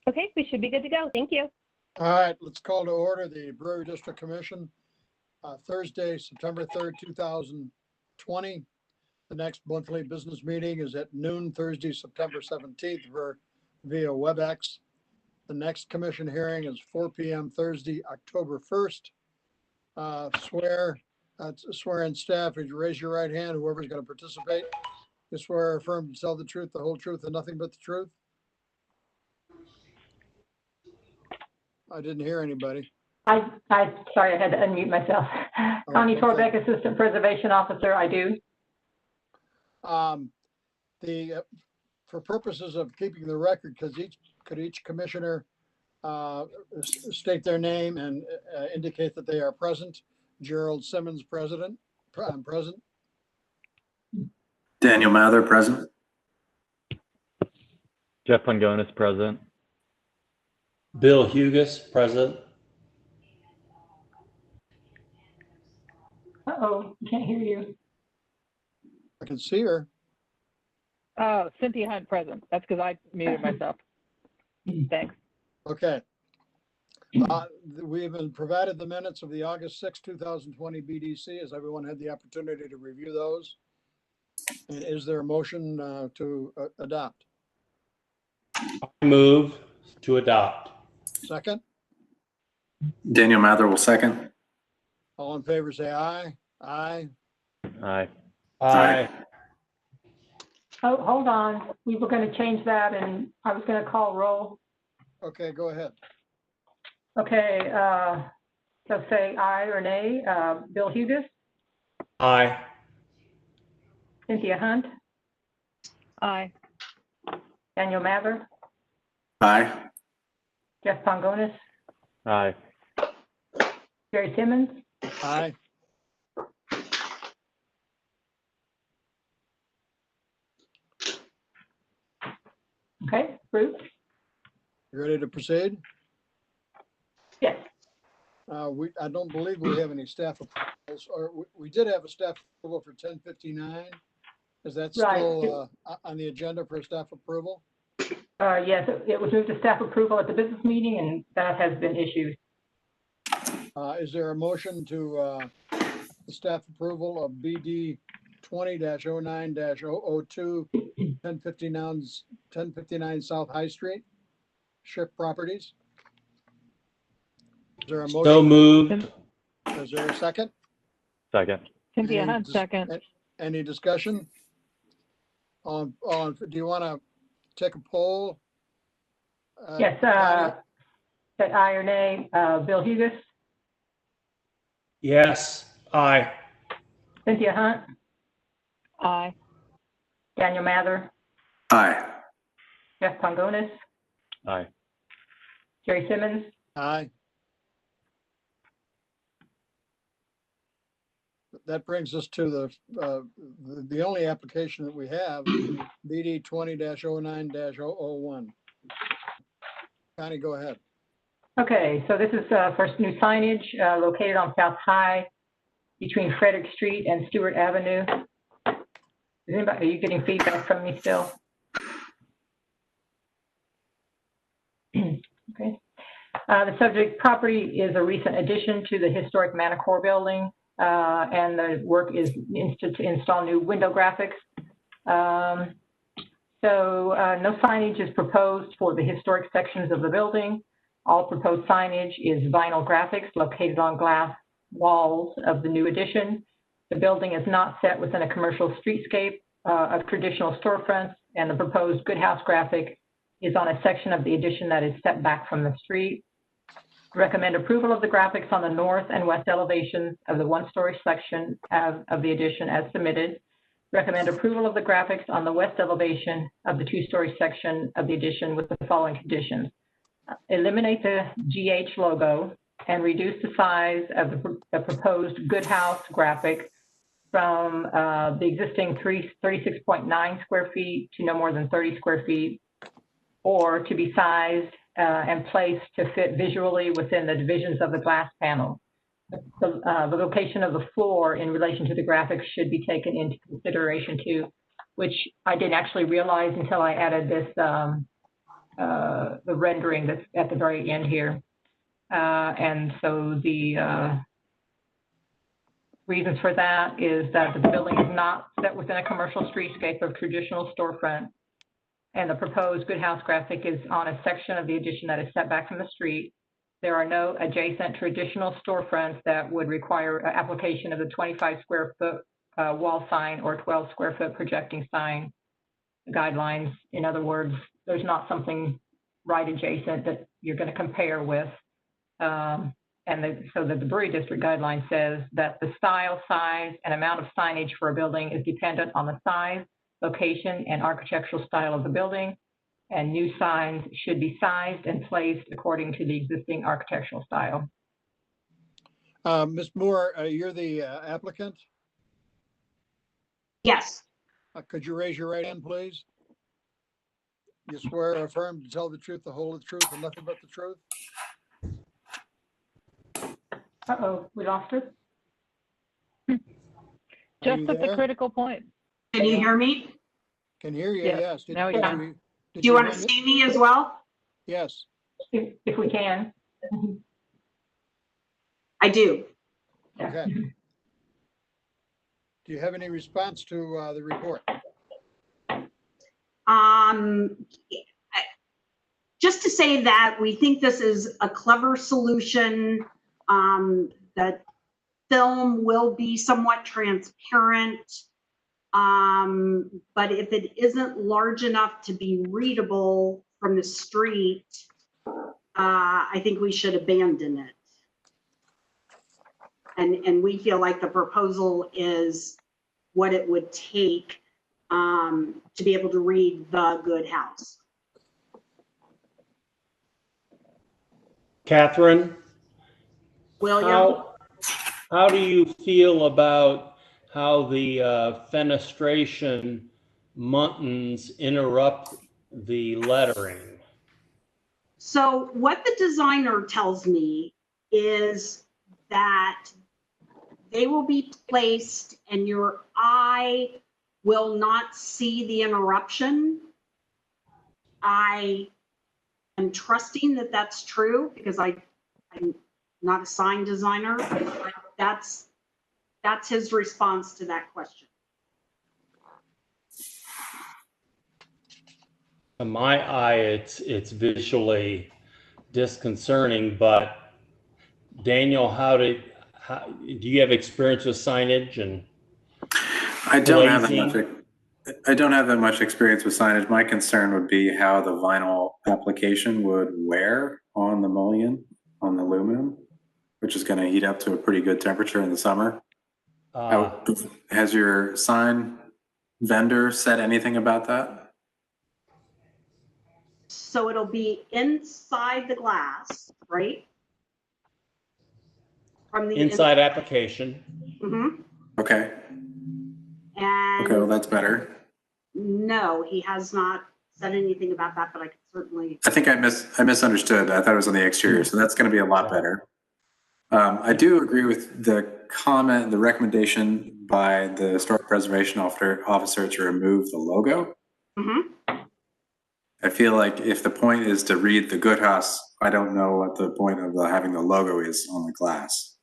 Okay, we should be good to go. Thank you. All right, let's call to order the Brewery District Commission, Thursday, September 3rd, 2020. The next monthly business meeting is at noon, Thursday, September 17th via WebEx. The next commission hearing is 4 p.m. Thursday, October 1st. Swear in staff, would you raise your right hand, whoever's going to participate. You swear or affirm to tell the truth, the whole truth, and nothing but the truth? I didn't hear anybody. Sorry, I had to unmute myself. Connie Torbeck, Assistant Preservation Officer, I do. For purposes of keeping the record, could each commissioner state their name and indicate that they are present? Gerald Simmons, present. Daniel Mather, present. Jeff Pangonis, present. Bill Hugus, present. Uh-oh, can't hear you. I can see her. Oh, Cynthia Hunt, present. That's because I muted myself. Thanks. Okay. We have been provided the minutes of the August 6, 2020 BDC. Has everyone had the opportunity to review those? And is there a motion to adopt? I move to adopt. Second? Daniel Mather will second. All in favor, say aye. Aye. Aye. Aye. Oh, hold on. We were going to change that, and I was going to call roll. Okay, go ahead. Okay, so say aye or nay. Bill Hugus, Aye. Cynthia Hunt, Aye. Daniel Mather, Aye. Jeff Pangonis, Aye. Jerry Simmons, Aye. okay, approved. You ready to proceed? Yes. I don't believe we have any staff approvals, or we did have a staff approval for 1059. Is that still on the agenda for staff approval? Yes, it was moved to staff approval at the business meeting, and that has been issued. Is there a motion to the staff approval of BD 20-09-002 1059 South High Street, Ship Properties? Is there a motion? So moved. Is there a second? Second. Cynthia Hunt, second. Any discussion? Do you want to take a poll? Yes, say aye or nay. Bill Hugus, Yes. Aye. Cynthia Hunt, Aye. Daniel Mather, Aye. Jeff Pangonis, Aye. Jerry Simmons, Aye. That brings us to the only application that we have, BD 20-09-001. Connie, go ahead. Okay, so this is for new signage located on South High between Frederick Street and Stewart Avenue. Are you getting feedback from me still? Okay. The subject property is a recent addition to the historic Manacor building, and the work is to install new window graphics. No signage is proposed for the historic sections of the building. All proposed signage is vinyl graphics located on glass walls of the new addition. The building is not set within a commercial streetscape of traditional storefronts, and the proposed good house graphic is on a section of the addition that is set back from the street. Recommend approval of the graphics on the north and west elevations of the one-story section of the addition as submitted. Recommend approval of the graphics on the west elevation of the two-story section of the addition with the following conditions. Eliminate the GH logo and reduce the size of the proposed good house graphic from the existing 36.9 square feet to no more than 30 square feet, or to be sized and placed to fit visually within the divisions of the glass panel. The location of the floor in relation to the graphics should be taken into consideration too, which I didn't actually realize until I added this the rendering that's at the very end here. And so the reasons for that is that the building is not set within a commercial streetscape of traditional storefront. And the proposed good house graphic is on a section of the addition that is set back from the street. There are no adjacent traditional storefronts that would require application of the 25 square foot wall sign or 12 square foot projecting sign guidelines. In other words, there's not something right adjacent that you're going to compare with. So that the Brewery District guideline says that the style, size, and amount of signage for a building is dependent on the size, location, and architectural style of the building, and new signs should be sized and placed according to the existing architectural style. Ms. Moore, you're the applicant. Yes, Could you raise your right hand, please? You swear or affirm to tell the truth, the whole truth, and nothing but the truth? Uh-oh, we lost her? Just you at the there? critical point. can you hear me? Can hear you, Yes, yes. now we can. Did Do you want hear to me? see me as well? Yes. If we can. I do. Okay. Do you have any response to the report? Just to say that we think this is a clever solution, that film will be somewhat transparent. But if it isn't large enough to be readable from the street, I think we should abandon it. And we feel like the proposal is what it would take to be able to read the good house. Catherine, William? how do you feel about how the fenestration muntins interrupt the lettering? So what the designer tells me is that they will be placed and your eye will not see the interruption. I am trusting that that's true because I'm not a sign designer, but that's his response to that question. To my eye, it's visually disconcerting, but Daniel, do you have experience with signage and I don't have glazing? I don't have that much experience with signage. My concern would be how the vinyl application would wear on the mullion, on the aluminum, which is going to heat up to a pretty good temperature in the summer. Has your sign vendor said anything about that? So it'll be inside the glass, right? From the Inside application. Mm-hmm. Okay. And Okay, well, that's better. no, he has not said anything about that, but I could certainly. I think I misunderstood. I thought it was on the exterior, so that's going to be a lot better. I do agree with the comment, the recommendation by the historic preservation officer to remove the logo. Mm-hmm. I feel like if the point is to read the good house, I don't know what the point of having the logo is on the glass.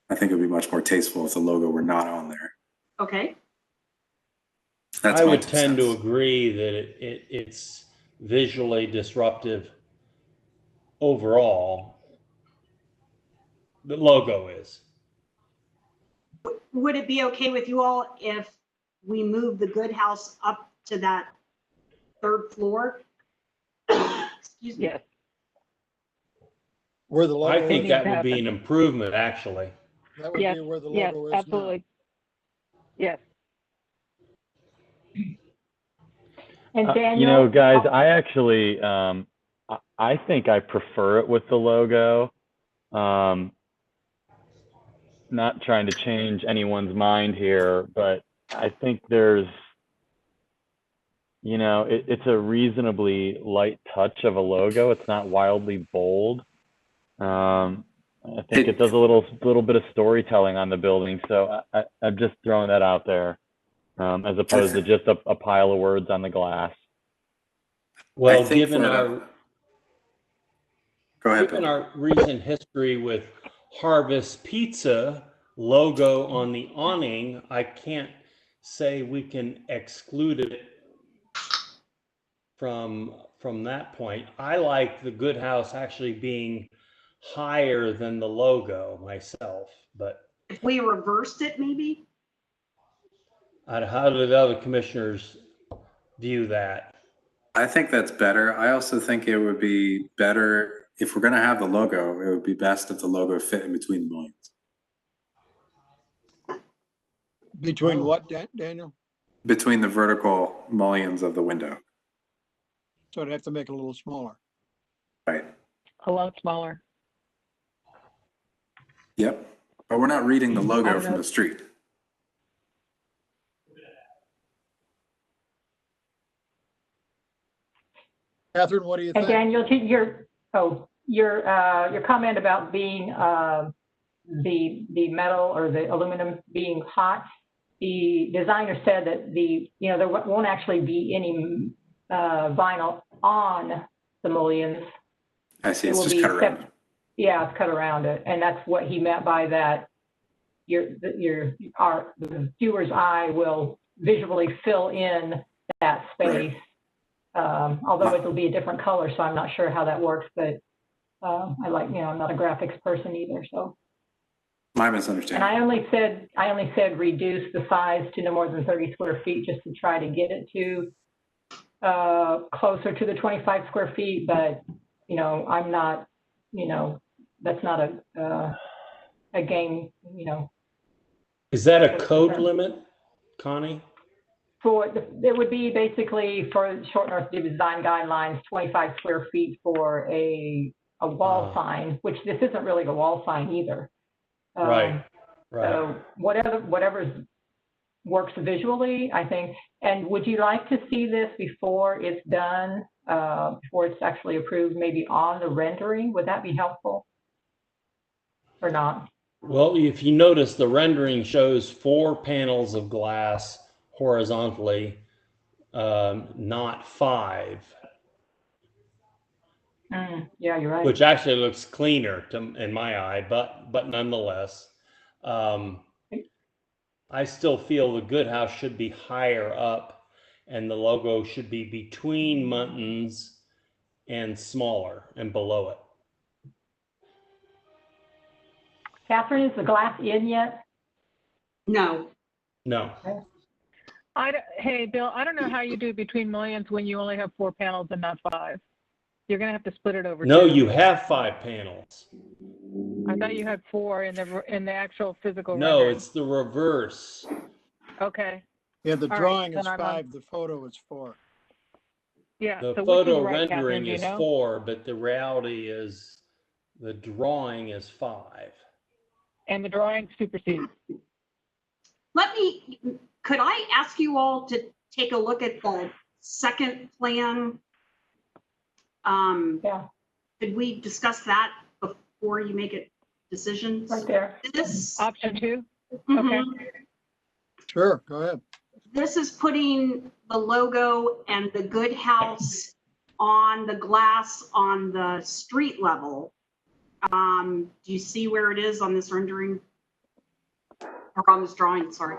I think it would be much more tasteful if the logo were not on there. Okay. That's I my would 2 tend to cents. agree that it's visually disruptive overall. The logo is. Would it be okay with you all if we move the good house up to that 3rd floor? Excuse me. Yes. Where the logo I think is. that would be an improvement, actually. That would Yes. be where the Yes, logo is now. absolutely. Yes. And Daniel? You know, guys, I actually, I think I prefer it with the logo. Not trying to change anyone's mind here, but I think there's, you know, it's a reasonably light touch of a logo. It's not wildly bold. I think it does a little bit of storytelling on the building. So I'm just throwing that out there, as opposed to just a pile of words on the glass. Well, think given that, our go ahead, given Bill. our recent history with Harvest Pizza logo on the awning, I can't say we can exclude it from that point. I like the Good House actually being higher than the logo myself, but If we reversed it, maybe? how do the other commissioners view that? I think that's better. I also think it would be better if we're going to have the logo, it would be best if the logo fit in between the mullions. Between what, Daniel? Between the vertical mullions of the window. So I'd have to make it a little smaller. Right. A lot smaller. Yep. But we're not reading the I logo don't from know. the street. Catherine, what do you And think? Daniel, to your comment about being the metal or the aluminum being hot, the designer said that there won't actually be any vinyl on the mullions. I see. It It's will just be cut around. Yeah, it's cut around it, and that's what he meant by that. The viewer's eye will visually fill in that space. Right. Although it'll be a different color, so I'm not sure how that works, but I like, I'm not a graphics person either, so. My And misunderstanding. I only said reduce the size to no more than 30 square feet just to try to get it to closer to the 25 square feet, but, I'm not, that's not a game, Is that a code limit, Connie? It would be basically for short North design guidelines, 25 square feet for a wall sign, which this isn't really a wall sign either. Right. So whatever works visually, I think. And would you like to see this before it's done, before it's actually approved, maybe on the rendering? Would that be helpful or not? Well, if you notice, the rendering shows 4 panels of glass horizontally, not 5, Yeah, you're right. which actually looks cleaner in my eye, but nonetheless, I still feel the Good House should be higher up and the logo should be between Muntins and smaller and below it. Catherine, is the glass in yet? No. No. Hey, Bill, I don't know how you do between mullions when you only have 4 panels and not 5. You're going to have to split it over No, 2. you have 5 panels. I thought you had 4 in the actual physical No, rendering. it's the reverse. Okay. Yeah, the All right, drawing then is I'm 5, the photo is 4. Yeah. The So which photo is right, Catherine, rendering do you is know? 4, but the reality is the drawing is 5. And the drawing supersedes. Could I ask you all to take a look at the second plan? Yeah, Could we discuss that before you make a decision? right there. This, Option 2? mhm. Sure, go ahead. This is putting the logo and the Good House on the glass on the street level. Do you see where it is on this rendering? Or on this drawing, sorry.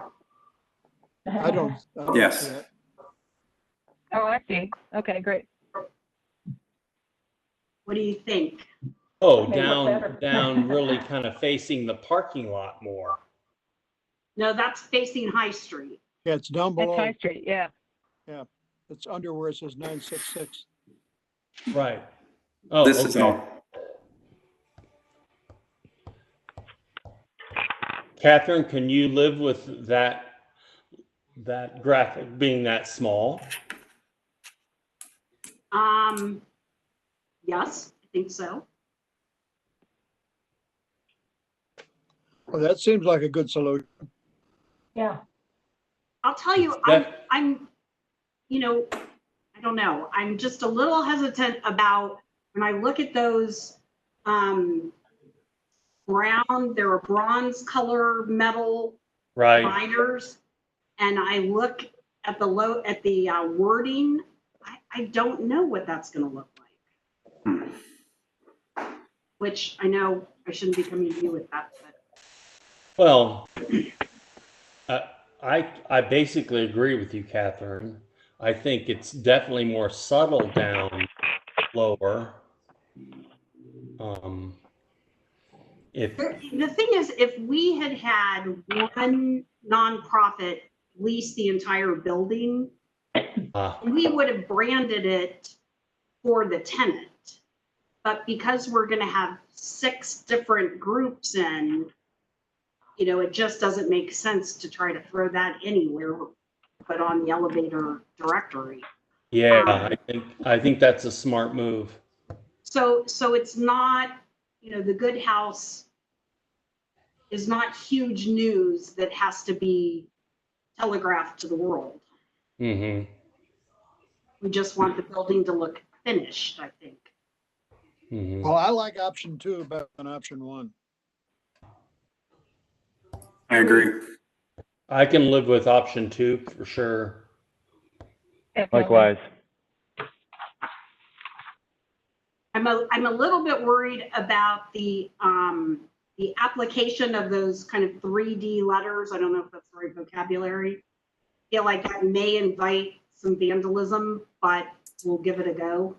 I don't Yes. see it. Oh, I see. Okay, great. What do you think? Oh, May look better. down really kind of facing the parking lot more. No, that's facing High Street. Yeah, it's down That's below. High Street, yeah. It's under where it says 966. Right. Oh, This is okay. all. Catherine, can you live with that graphic being that small? Yes, I think so. Well, that seems like a good solution. Yeah, I'll tell you, I'm, I don't know. I'm just a little hesitant about when I look at those there are bronze color metal Right. dividers, and I look at the wording. I I don't know what that's going to look like. Which I know I shouldn't be coming to you with that, but Well, I basically agree with you, Catherine. I think it's definitely more subtle down lower. If the thing is, if we had had one nonprofit lease the entire building, we would have branded it for the tenant. But because we're going to have 6 different groups in, you know, it just doesn't make sense to try to throw that anywhere but on the elevator directory. yeah, I think that's a smart move. So it's not, you know, the Good House is not huge news that has to be telegraphed to the world. Mm-hmm. We just want the building to look finished, I think. Mm-hmm. Well, I like option 2 better than option 1. I agree. I can live with option 2 for sure. Definitely. Likewise. I'm a little bit worried about the application of those kind of 3D letters. I don't know if that's the right vocabulary. I feel like that may invite some vandalism, but we'll give it a go.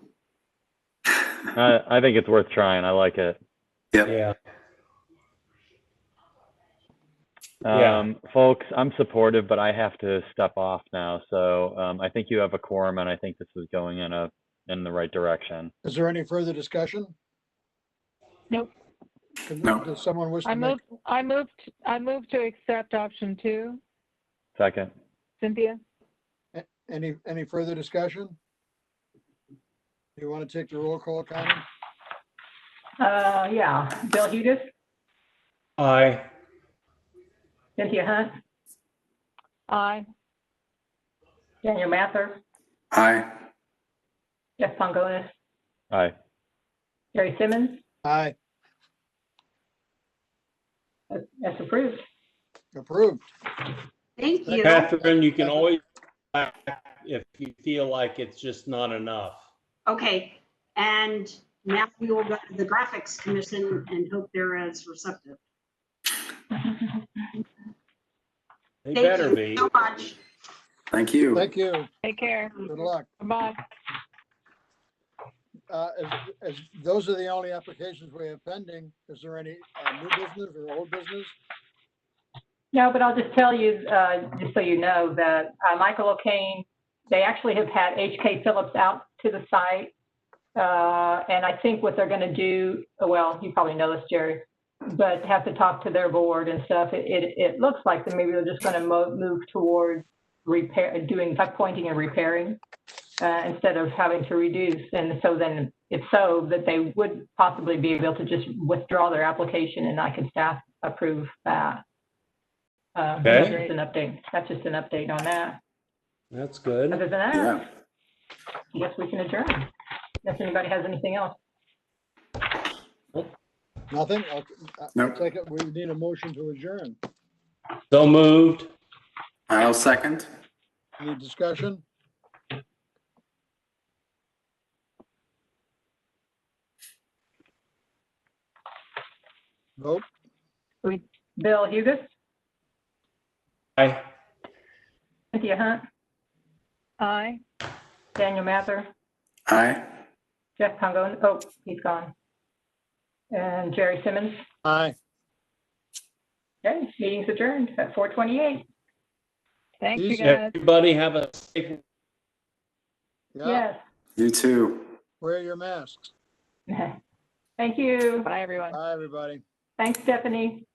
I think it's worth trying. I like it. Yeah. Folks, I'm supportive, but I have to step off now. So I think you have a quorum, and I think this is going in the right direction. Is there any further discussion? Nope. No. Does someone wish to I make? move to accept option 2. Second. Cynthia? Any further discussion? Do you want to take the roll call, Connie? Yeah. Bill Hugus, Aye. Cynthia Hunt, Aye. Daniel Mather, Aye. Jeff Pongonis, Aye. Jerry Simmons. Aye, That's approved. approved. Thank you. Catherine, you can always if you feel like it's just not enough. Okay, and now we will go to the graphics commission and hope they're as receptive. They Thank better you be. so much. Thank you. Thank you. Take care. Good luck. Bye. As those are the only applications we have pending, is there any new business or old business? No, but I'll just tell you, just so you know, that Michael O'Kane, they actually have had HK Phillips out to the site. And I think what they're going to do, well, you probably know this, Jerry, but have to talk to their board and stuff. It looks like that maybe they're just going to move towards doing tuck pointing and repairing instead of having to reduce. And so then it's so that they would possibly be able to just withdraw their application and I can staff approve that. Okay. That's just an update. That's just an update on that. That's good. Other than that, Yeah. I guess we can adjourn. If anybody has anything else. Nothing? I'll Nope. take it. We need a motion to adjourn. So moved. I'll second. Any discussion? Vote. Bill Hugus, Aye. Cynthia Hunt, Aye. Daniel Mather, Aye. Jeff Pongo, oh, he's gone. And Jerry Simmons. Aye. Okay, meeting's adjourned at 4:28. Thank you, Easy. guys. Everybody have a safe. Yeah. Yes. You too. Wear your masks. Thank you. Bye, everyone. Bye, everybody. Thanks, Stephanie.